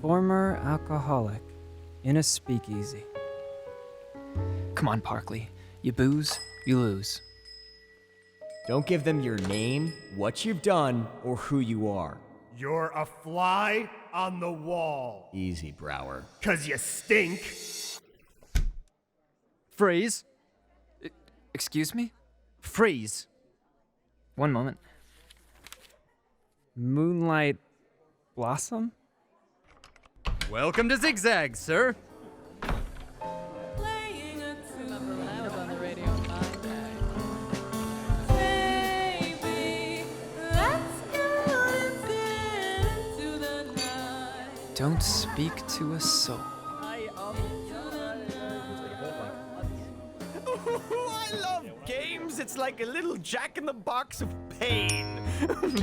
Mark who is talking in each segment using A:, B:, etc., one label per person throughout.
A: former alcoholic in a speakeasy. Come on, Parkley. You booze, you lose.
B: Don't give them your name, what you've done, or who you are.
C: You're a fly on the wall.
B: Easy, Brower.
C: 'Cause you stink.
D: Freeze.
A: Excuse me?
D: Freeze.
A: One moment. Moonlight Blossom?
D: Welcome to Zig-Zags, sir.
A: Don't speak to a soul.
C: I love games. It's like a little jack-in-the-box of pain.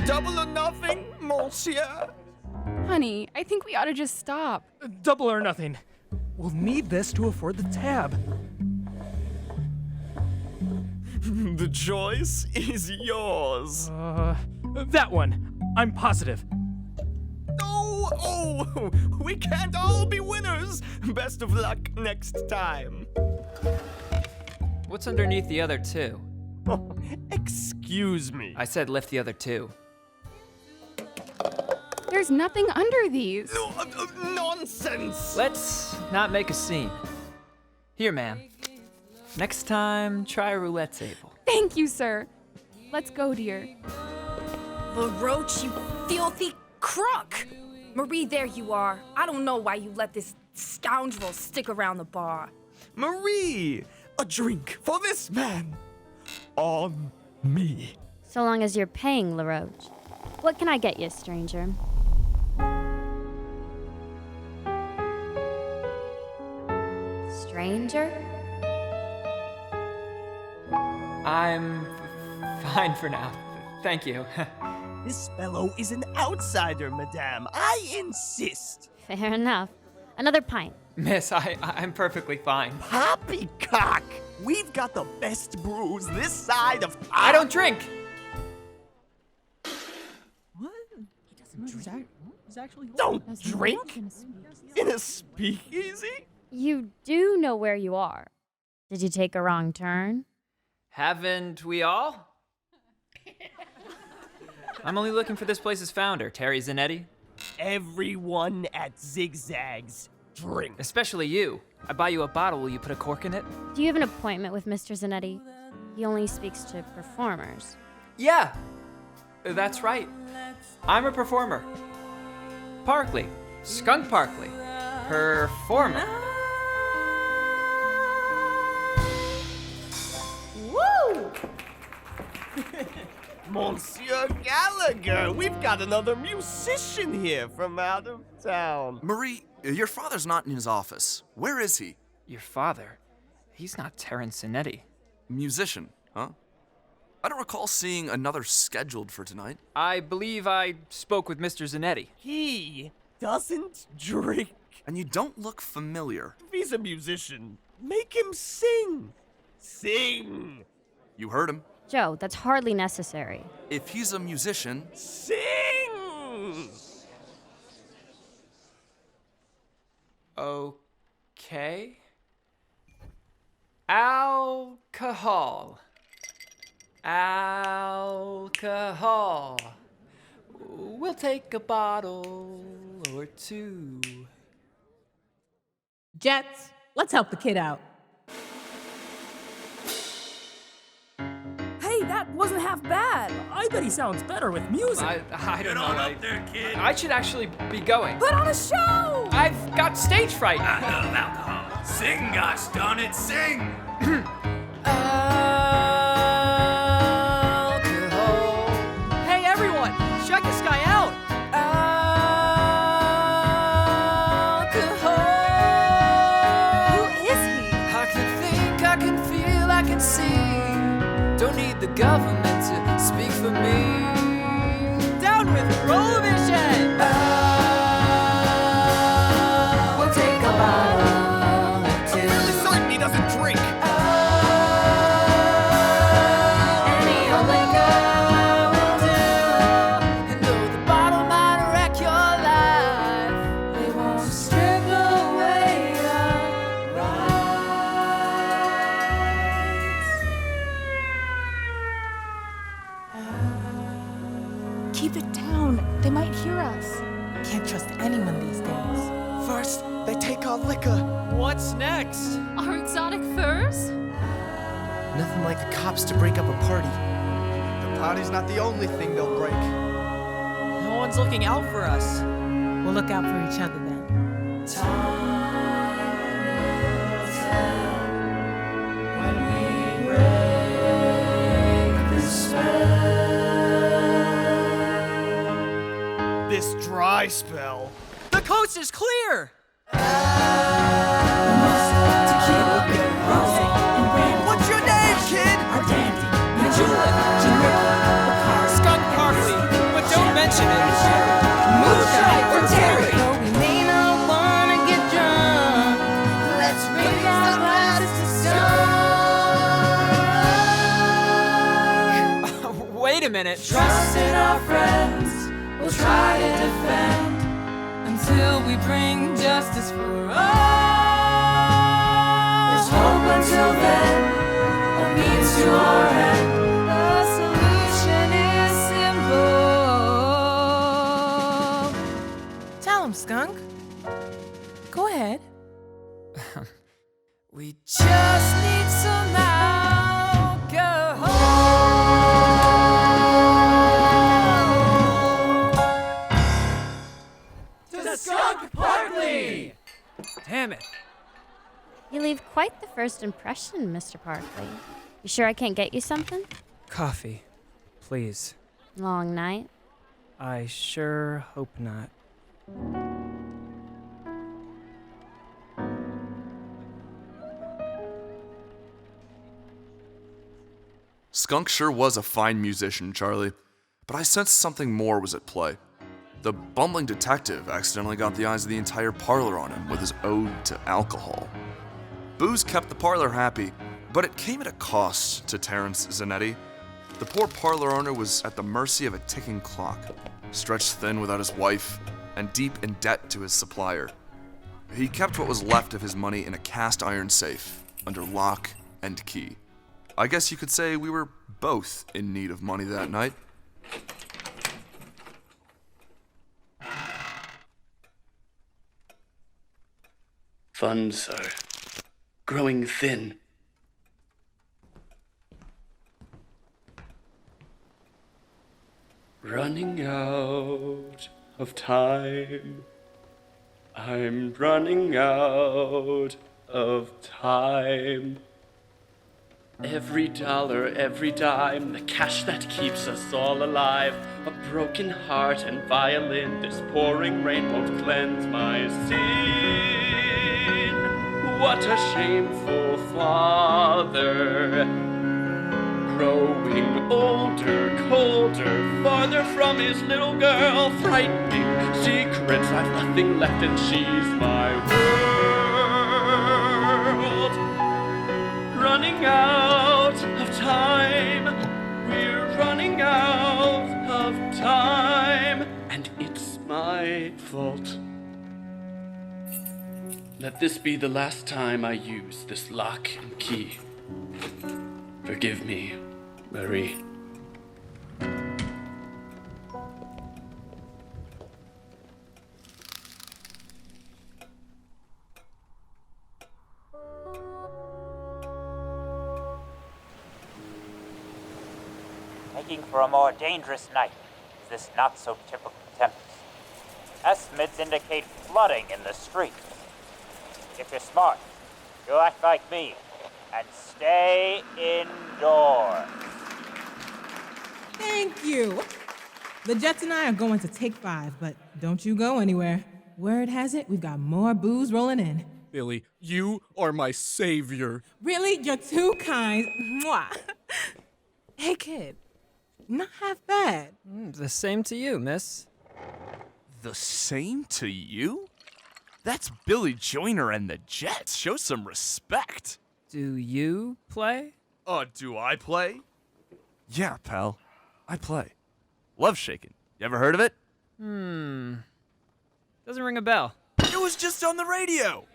C: Double or nothing, monsieur.
E: Honey, I think we ought to just stop.
F: Double or nothing. We'll need this to afford the tab.
C: The choice is yours.
F: That one. I'm positive.
C: Oh, we can't all be winners. Best of luck next time.
A: What's underneath the other two?
C: Oh, excuse me.
A: I said lift the other two.
E: There's nothing under these.
C: No, nonsense.
A: Let's not make a scene. Here, ma'am. Next time, try a roulette table.
E: Thank you, sir. Let's go, dear.
G: LaRoche, you filthy crook! Marie, there you are. I don't know why you let this scoundrel stick around the bar.
C: Marie, a drink for this man. On me.
H: So long as you're paying, LaRoche. What can I get you, stranger? Stranger?
A: I'm fine for now. Thank you.
C: This fellow is an outsider, madame. I insist.
H: Fair enough. Another pint.
A: Miss, I'm perfectly fine.
C: Poppycock! We've got the best brews this side of town.
A: I don't drink!
C: Don't drink? In a speakeasy?
H: You do know where you are. Did you take a wrong turn?
A: Haven't we all? I'm only looking for this place's founder, Terry Zanetti.
C: Everyone at Zig-Zags drink.
A: Especially you. I buy you a bottle, will you put a cork in it?
H: Do you have an appointment with Mr. Zanetti? He only speaks to performers.
A: Yeah, that's right. I'm a performer. Parkley, Skunk Parkley, performer.
G: Woo!
C: Monsieur Gallagher, we've got another musician here from out of town.
I: Marie, your father's not in his office. Where is he?
A: Your father? He's not Terrence Zanetti.
I: Musician, huh? I don't recall seeing another scheduled for tonight.
A: I believe I spoke with Mr. Zanetti.
C: He doesn't drink.
I: And you don't look familiar.
C: If he's a musician, make him sing. Sing.
I: You heard him.
H: Joe, that's hardly necessary.
I: If he's a musician,
C: Sing!
A: Okay. Alcohol. Alcohol. We'll take a bottle or two.
J: Jets, let's help the kid out.
G: Hey, that wasn't half bad.
F: I bet he sounds better with music.
A: I don't know. I should actually be going.
G: Put on a show!
A: I've got stage fright.
K: Alcohol. Sing, gosh darn it, sing!
A: Alcohol.
D: Hey, everyone! Check this guy out!
A: Alcohol.
G: Who is he?
A: I can think, I can feel, I can see. Don't need the government to speak for me.
D: Down with prohibition!
A: We'll take a bottle or two.
C: I'm really certain he doesn't drink.
A: Any old liquor will do. And though the bottle might wreck your life, it
E: hear us.
J: Can't trust anyone these days.
C: First, they take our liquor.
D: What's next?
E: Our exotic furs?
C: Nothing like the cops to break up a party. The party's not the only thing they'll break.
D: No one's looking out for us.
J: We'll look out for each other then.
C: This dry spell.
D: The coast is clear!
C: What's your name, kid?
D: Skunk Parkley, but don't mention it.
G: Moonshine for Terry. Though we may not wanna get drunk, let's raise our glasses to sun.
D: Wait a minute.
G: Trust in our friends, we'll try to defend until we bring justice for all. There's hope until then, a means to our end. The solution is simple.
J: Tell him, Skunk. Go ahead.
D: We
G: Just need some alcohol.
K: To Skunk Parkley!
A: Damn it.
H: You leave quite the first impression, Mr. Parkley. You sure I can't get you something?
A: Coffee, please.
H: Long night?
A: I sure hope not.
I: Skunk sure was a fine musician, Charlie, but I sensed something more was at play. The bumbling detective accidentally got the eyes of the entire parlor on him with his ode to alcohol. Booze kept the parlor happy, but it came at a cost to Terrence Zanetti. The poor parlor owner was at the mercy of a ticking clock, stretched thin without his wife, and deep in debt to his supplier. He kept what was left of his money in a cast iron safe, under lock and key. I guess you could say we were both in need of money that night.
L: Funds are growing thin. Running out of time. I'm running out of time. Every dollar, every dime, the cash that keeps us all alive. A broken heart and violin, this pouring rain won't cleanse my sin. What a shameful father. Growing older, colder, farther from his little girl. Frightening secrets, I've nothing left and she's my world. Running out of time, we're running out of time, and it's my fault. Let this be the last time I use this lock and key. Forgive me, Marie.
M: Making for a more dangerous night is this not-so-typical tempest. Estimates indicate flooding in the streets. If you're smart, you'll act like me and stay indoors.
J: Thank you. The Jets and I are going to take 5, but don't you go anywhere. Word has it, we've got more booze rolling in.
F: Billy, you are my savior.
J: Really? You're too kind. Mwah. Hey, kid. Not half bad.
A: The same to you, miss.
K: The same to you? That's Billy Joyner and the Jets. Show some respect.
A: Do you play?
K: Do I play? Yeah, pal. I play. Love Shakin'. You ever heard of it?
A: Doesn't ring a bell.
K: It was just on the radio.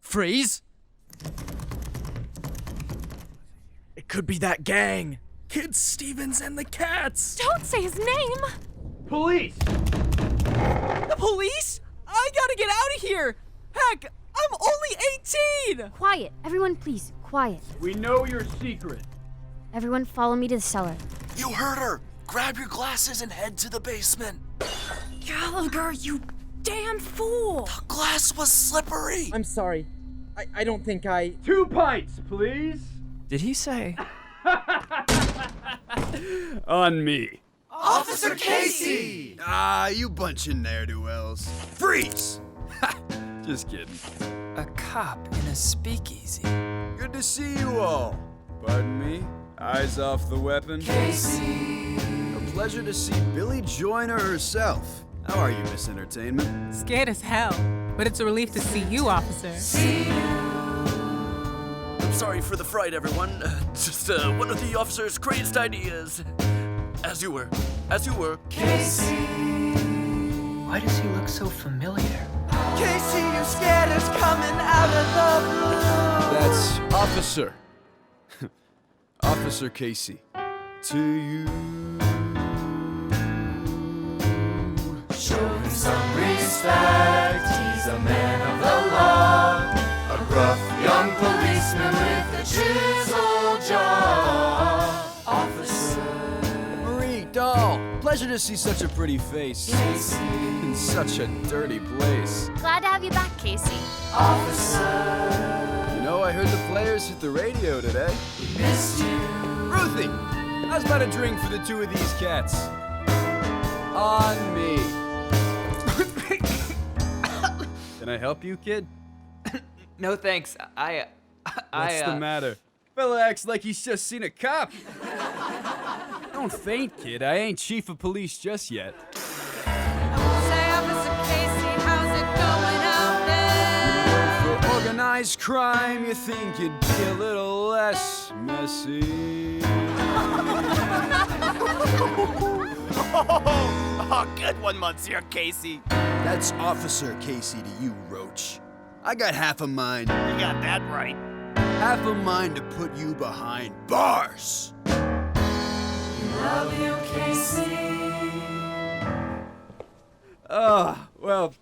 D: Freeze?
F: It could be that gang.
K: Kid Stevens and the cats!
E: Don't say his name!
K: Police!
D: The police? I gotta get out of here! Heck, I'm only 18!
H: Quiet. Everyone, please, quiet.
K: We know your secret.
H: Everyone follow me to the cellar.
I: You heard her! Grab your glasses and head to the basement.
G: Gallagher, you damn fool!
I: The glass was slippery!
D: I'm sorry. I don't think I...
K: 2 pints, please!
A: Did he say?
K: On me.
C: Officer Casey!
N: Ah, you bunch of ne'er-do-wells. Freeze! Just kidding.
A: A cop in a speakeasy.
N: Good to see you all. Pardon me? Eyes off the weapon. Casey! A pleasure to see Billy Joyner herself. How are you, Miss Entertainment?
J: Scared as hell, but it's a relief to see you, officer.
K: I'm sorry for the fright, everyone. Just one of the officer's crazed ideas. As you were.
A: Casey. Why does he look so familiar?
C: Casey, you scared us coming out of the blue.
N: That's Officer. Officer Casey. To you.
C: Show him some respect. He's a man of the law. A gruff young policeman with a chiseled jaw. Officer.
N: Marie, doll. Pleasure to see such a pretty face.
C: Casey.
N: In such a dirty place.
H: Glad to have you back, Casey.
C: Officer.
N: You know, I heard the players hit the radio today.
C: We missed you.
N: Ruthie, how's about a drink for the 2 of these cats? On me. Can I help you, kid?
A: No thanks.
N: What's the matter? Fella acts like he's just seen a cop. Don't faint, kid. I ain't chief of police just yet.
E: Say, Officer Casey, how's it going out there?
N: For organized crime, you think you'd be a little less messy.
C: Oh, good one, Monsieur Casey.
N: That's Officer Casey to you, Roach. I got half a mind.
C: You got that right.
N: Half a mind to put you behind bars.
C: Love you, Casey.
N: Well,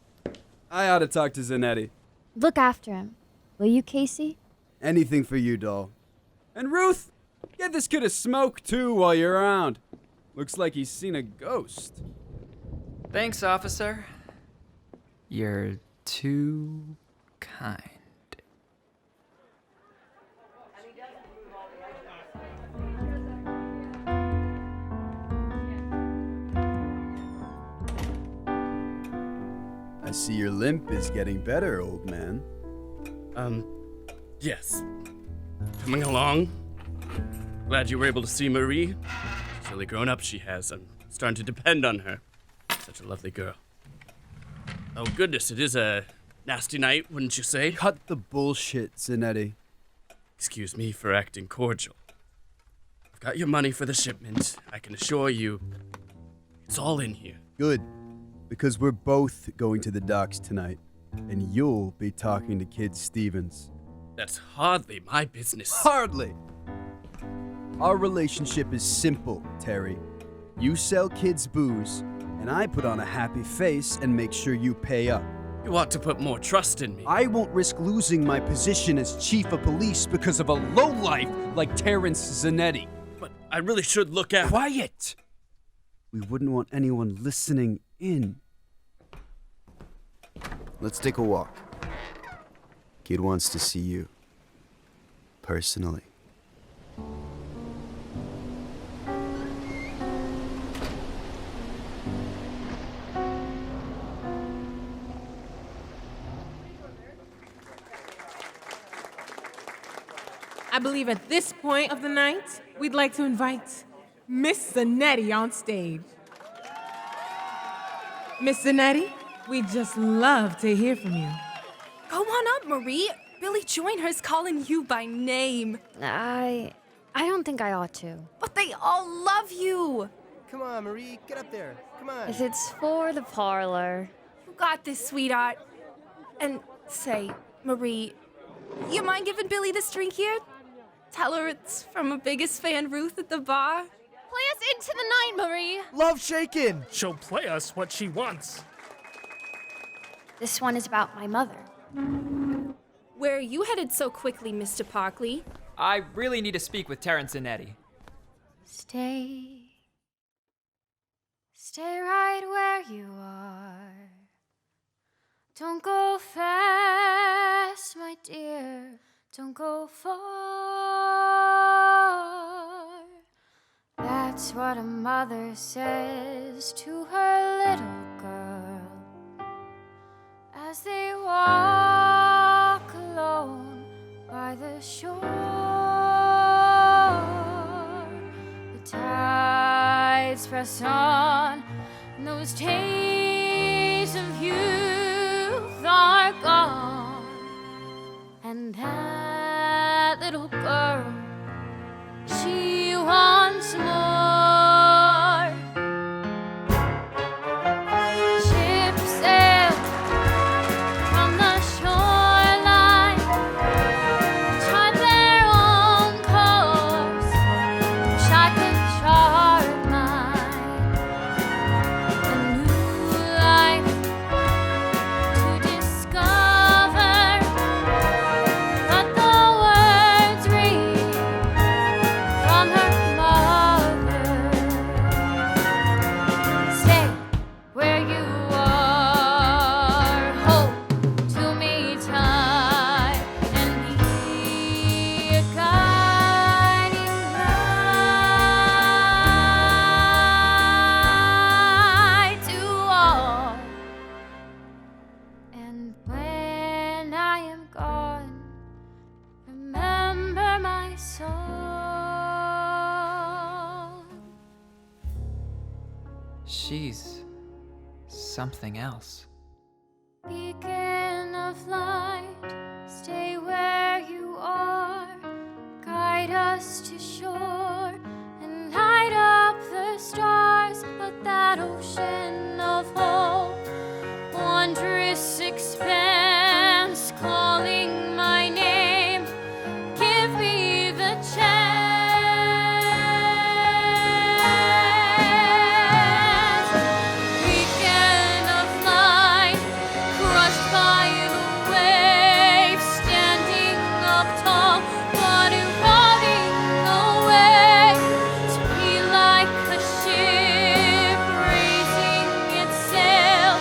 N: I ought to talk to Zanetti.
H: Look after him. Will you, Casey?
N: Anything for you, doll. And Ruth, get this kid a smoke too while you're around. Looks like he's seen a ghost.
A: Thanks, officer. You're too kind.
N: I see your limp is getting better, old man.
L: Yes. Coming along. Glad you were able to see Marie. She's really grown up, she has. I'm starting to depend on her. Such a lovely girl. Oh, goodness, it is a nasty night, wouldn't you say?
N: Cut the bullshit, Zanetti.
L: Excuse me for acting cordial. I've got your money for the shipment. I can assure you, it's all in here.
N: Good, because we're both going to the docks tonight, and you'll be talking to Kid Stevens.
L: That's hardly my business.
N: Hardly! Our relationship is simple, Terry. You sell kids booze, and I put on a happy face and make sure you pay up.
L: You ought to put more trust in me.
N: I won't risk losing my position as chief of police because of a lowlife like Terrence Zanetti.
L: But I really should look out.
N: Quiet! We wouldn't want anyone listening in. Let's take a walk. Kid wants to see you. Personally.
J: I believe at this point of the night, we'd like to invite Miss Zanetti on stage. Miss Zanetti, we'd just love to hear from you.
G: Go on up, Marie. Billy Joyner's calling you by name.
H: I don't think I ought to.
G: But they all love you.
B: Come on, Marie, get up there. Come on.
H: If it's for the parlor.
G: You got this, sweetheart. And say, Marie, you mind giving Billy this drink here? Tell her it's from a biggest fan Ruth at the bar.
E: Play us into the night, Marie.
F: Love shaken. She'll play us what she wants.
H: This one is about my mother.
G: Where are you headed so quickly, Mr. Parkley?
A: I really need to speak with Terrence and Eddie.
H: Stay right where you are. Don't go fast, my dear. Don't go far. That's what a mother says to her little girl as they walk alone by the shore. The tides press on, and those days of youth are gone. And that little girl, she wants more. Ships sail from the shoreline, chart their own course. Wish I could chart mine. A new life to discover, but the words read from her mother. Stay where you are, hold to me tight, and be a guiding light to all. And when I am gone, remember my song.
A: She's something else.
H: Beacon of light, stay where you are. Guide us to shore and light up the stars. But that ocean of hope, wondrous expanse, calling my name, give me the chance. Beacon of light, crushed by the waves, standing up tall, but eroding away. To be like a ship raising its sail,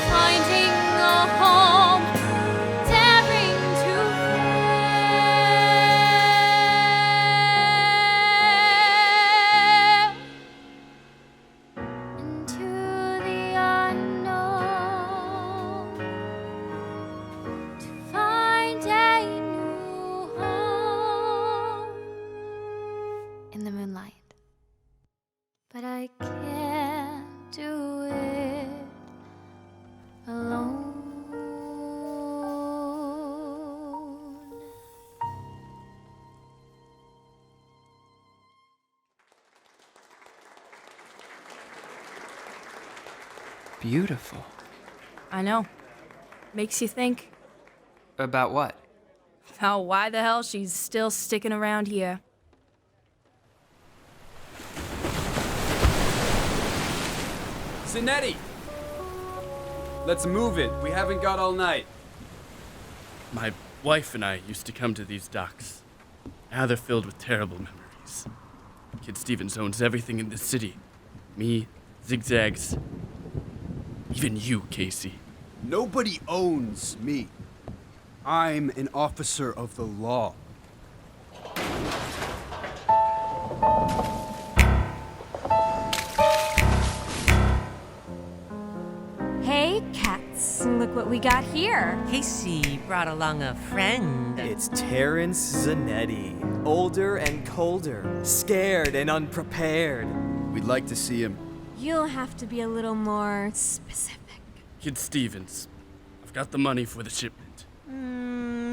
H: finding a home, daring to fail into the unknown, to find a new home in the moonlight. But I can't do it alone.
A: Beautiful.
G: I know. Makes you think
A: About what?
G: about why the hell she's still sticking around here.
N: Zanetti! Let's move it. We haven't got all night.
L: My wife and I used to come to these docks. Now they're filled with terrible memories. Kid Stevens owns everything in this city. Me, Zig-Zags, even you, Casey.
N: Nobody owns me. I'm an officer of the law.
E: Hey, cats. Look what we got here.
D: Casey brought along a friend.
C: It's Terrence Zanetti. Older and colder. Scared and unprepared.
N: We'd like to see him.
E: You'll have to be a little more specific.
L: Kid Stevens, I've got the money for the shipment.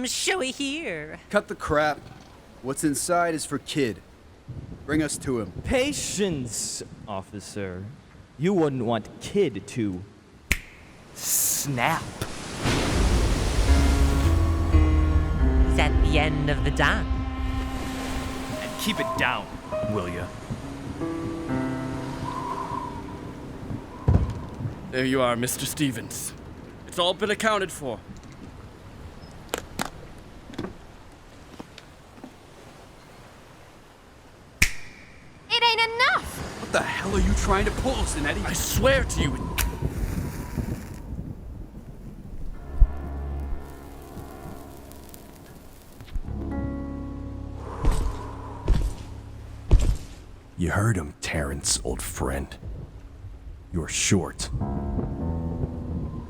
D: Showy here.
N: Cut the crap. What's inside is for Kid. Bring us to him.
O: Patience, officer. You wouldn't want Kid to
D: snap. Is that the end of the dock?
K: keep it down, will ya?
L: There you are, Mr. Stevens. It's all been accounted for.
E: It ain't enough!
N: What the hell are you trying to pull, Zanetti?
L: I swear to you.
P: You heard him, Terrence, old friend. You're short.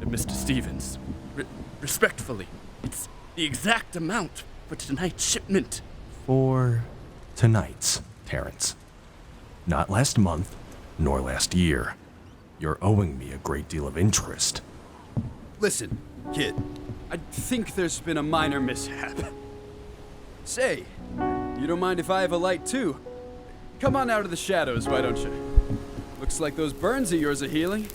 L: Mr. Stevens, respectfully, it's the exact amount for tonight's shipment.
P: For tonight's, Terrence. Not last month, nor last year. You're owing me a great deal of interest.
N: Listen, kid, I think there's been a minor mishap. Say, you don't mind if I have a light too? Come on out of the shadows, why don't you? Looks like those burns of yours are healing.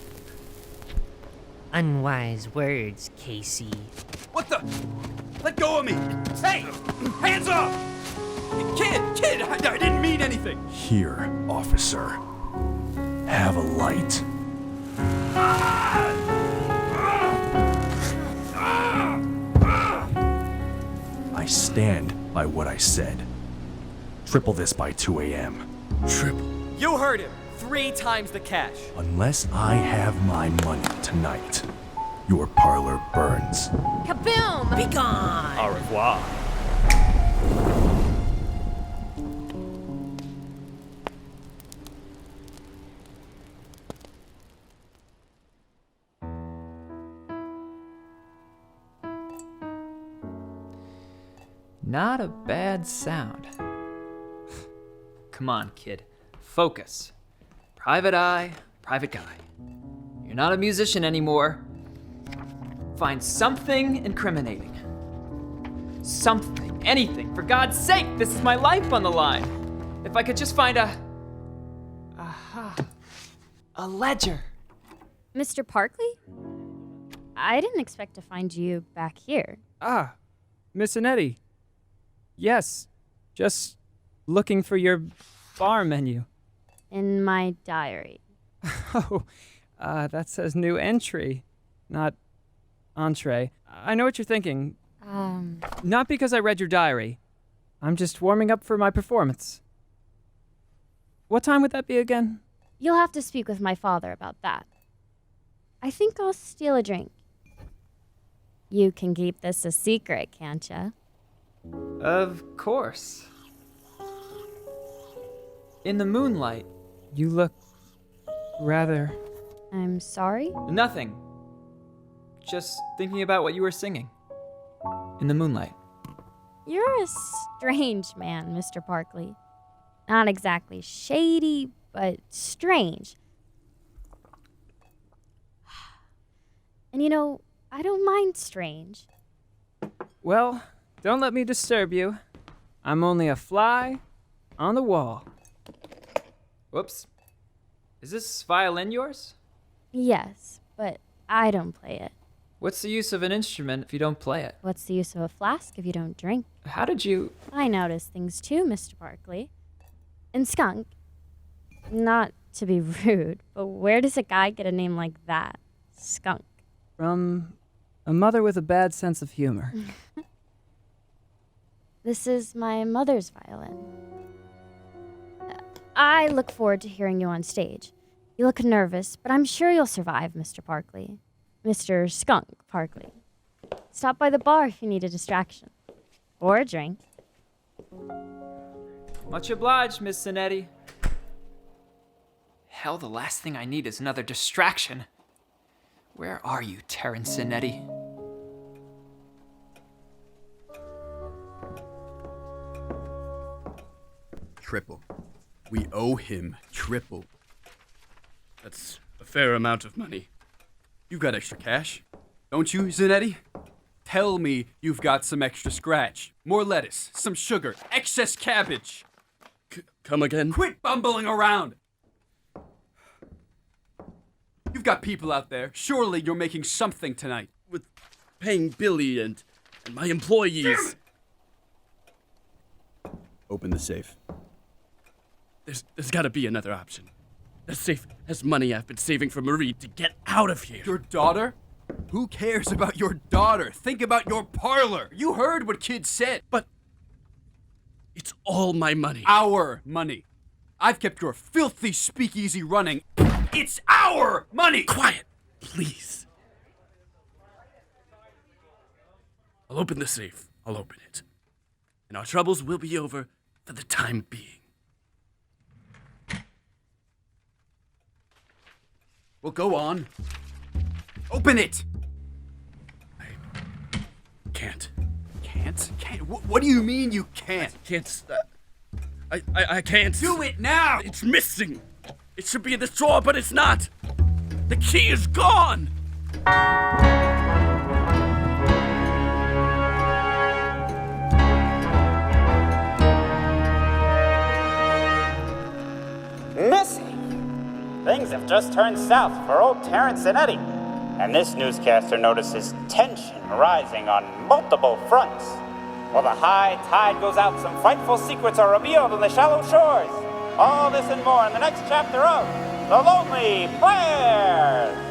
Q: Unwise words, Casey.
N: What the? Let go of me! Hey! Hands up! Kid! I didn't mean anything!
P: Here, officer. Have a light. I stand by what I said. Triple this by 2 a.m.
B: Triple? You heard him! 3 times the cash.
P: Unless I have my money tonight, your parlor burns.
E: Kaboom!
Q: Be gone!
K: Au revoir.
A: Not a bad sound. Come on, kid. Focus. Private eye, private guy. You're not a musician anymore. Find something incriminating. Something, anything. For God's sake, this is my life on the line. If I could just find a ledger.
H: Mr. Parkley? I didn't expect to find you back here.
A: Ah, Miss Anetti. Yes, just looking for your bar menu.
H: In my diary.
A: Oh, that says new entry, not entree. I know what you're thinking. Not because I read your diary. I'm just warming up for my performance. What time would that be again?
H: You'll have to speak with my father about that. I think I'll steal a drink. You can keep this a secret, can't ya?
A: Of course. In the moonlight, you look rather...
H: I'm sorry?
A: Nothing. Just thinking about what you were singing. In the moonlight.
H: You're a strange man, Mr. Parkley. Not exactly shady, but strange. And you know, I don't mind strange.
A: Well, don't let me disturb you. I'm only a fly on the wall. Whoops. Is this violin yours?
H: Yes, but I don't play it.
A: What's the use of an instrument if you don't play it?
H: What's the use of a flask if you don't drink?
A: How did you...
H: I notice things too, Mr. Parkley. And Skunk, not to be rude, but where does a guy get a name like that? Skunk.
A: From a mother with a bad sense of humor.
H: This is my mother's violin. I look forward to hearing you on stage. You look nervous, but I'm sure you'll survive, Mr. Parkley. Mr. Skunk Parkley. Stop by the bar if you need a distraction. Or a drink.
A: Much obliged, Miss Zanetti. Hell, the last thing I need is another distraction. Where are you, Terrence Zanetti?
N: Triple. We owe him triple.
L: That's a fair amount of money.
N: You got extra cash, don't you, Zanetti? Tell me you've got some extra scratch. More lettuce, some sugar, excess cabbage.
L: Come again?
N: Quit bumbling around! You've got people out there. Surely you're making something tonight.
L: With paying Billy and my employees.
N: Open the safe.
L: There's gotta be another option. As safe as money I've been saving for Marie to get out of here.
N: Your daughter? Who cares about your daughter? Think about your parlor. You heard what Kid said.
L: But it's all my money.
N: Our money. I've kept your filthy speakeasy running. It's our money!
L: Quiet, please. I'll open the safe. I'll open it. And our troubles will be over for the time being.
N: Well, go on. Open it!
L: Can't.
N: Can't? What do you mean you can't?
L: I can't.
N: Do it now!
L: It's missing. It should be in this drawer, but it's not. The key is gone.
M: Missing. Things have just turned south for old Terrence and Eddie. And this newscaster notices tension rising on multiple fronts. While the high tide goes out, some frightful secrets are revealed on the shallow shores. All this and more in the next chapter of The Lonely Players.